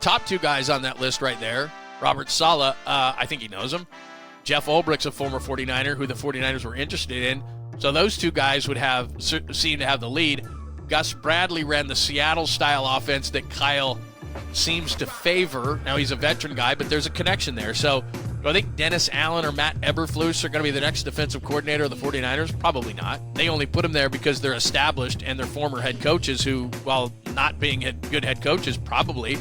top two guys on that list right there, Robert Saleh, I think he knows him. Jeff Ulbricht's a former 49er who the 49ers were interested in. So those two guys would seem to have the lead. Gus Bradley ran the Seattle-style offense that Kyle seems to favor. Now, he's a veteran guy, but there's a connection there. So do I think Dennis Allen or Matt Eberflus are going to be the next defensive coordinator of the 49ers? Probably not. They only put them there because they're established and they're former head coaches who, while not being good head coaches, probably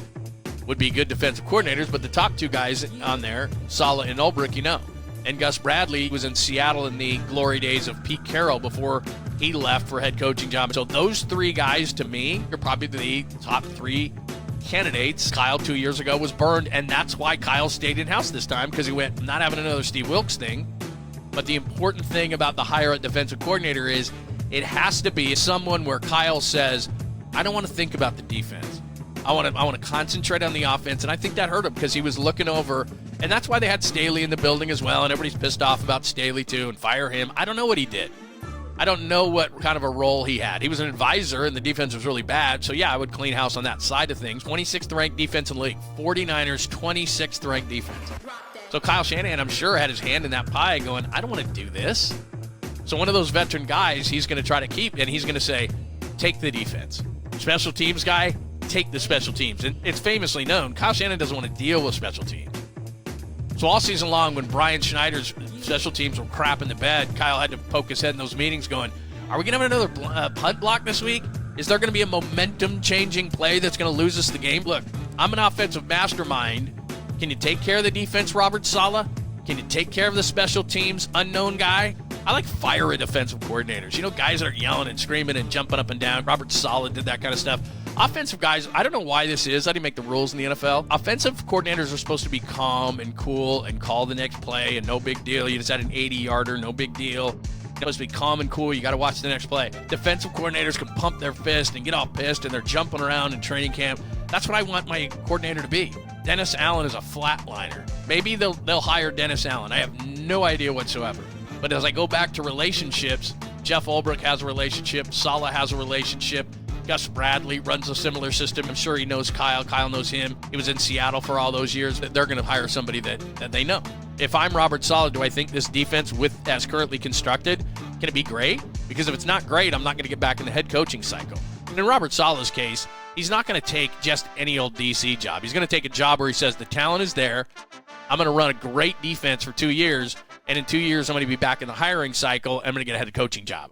would be good defensive coordinators. But the top two guys on there, Saleh and Ulbricht, you know. And Gus Bradley was in Seattle in the glory days of Pete Carroll before he left for head coaching job. So those three guys, to me, are probably the top three candidates. Kyle 2 years ago was burned, and that's why Kyle stayed in-house this time, because he went, I'm not having another Steve Wilks thing. But the important thing about the hire at defensive coordinator is it has to be someone where Kyle says, I don't want to think about the defense. I want to concentrate on the offense, and I think that hurt him because he was looking over, and that's why they had Staley in the building as well, and everybody's pissed off about Staley too and fire him. I don't know what he did. I don't know what kind of a role he had. He was an advisor, and the defense was really bad, so yeah, I would clean house on that side of things. 26th ranked defense in the league. 49ers, 26th ranked defense. So Kyle Shanahan, I'm sure, had his hand in that pie going, I don't want to do this. So one of those veteran guys he's going to try to keep, and he's going to say, take the defense. Special teams guy, take the special teams. And it's famously known, Kyle Shanahan doesn't want to deal with special teams. So all season long, when Brian Schneider's special teams were crap in the bed, Kyle had to poke his head in those meetings going, are we going to have another punt block this week? Is there going to be a momentum-changing play that's going to lose us the game? Look, I'm an offensive mastermind. Can you take care of the defense, Robert Saleh? Can you take care of the special teams, unknown guy? I like fiery defensive coordinators. You know, guys that are yelling and screaming and jumping up and down. Robert Saleh did that kind of stuff. Offensive guys, I don't know why this is. I didn't make the rules in the NFL. Offensive coordinators are supposed to be calm and cool and call the next play and no big deal. You just had an 80-yarder, no big deal. You're supposed to be calm and cool. You got to watch the next play. Defensive coordinators can pump their fist and get all pissed, and they're jumping around in training camp. That's what I want my coordinator to be. Dennis Allen is a flatliner. Maybe they'll hire Dennis Allen. I have no idea whatsoever. But as I go back to relationships, Jeff Ulbricht has a relationship. Saleh has a relationship. Gus Bradley runs a similar system. I'm sure he knows Kyle. Kyle knows him. He was in Seattle for all those years. They're going to hire somebody that they know. If I'm Robert Saleh, do I think this defense, as currently constructed, can it be great? Because if it's not great, I'm not going to get back in the head coaching cycle. And in Robert Saleh's case, he's not going to take just any old DC job. He's going to take a job where he says the talent is there. I'm going to run a great defense for 2 years, and in 2 years, I'm going to be back in the hiring cycle, and I'm going to get a head coaching job.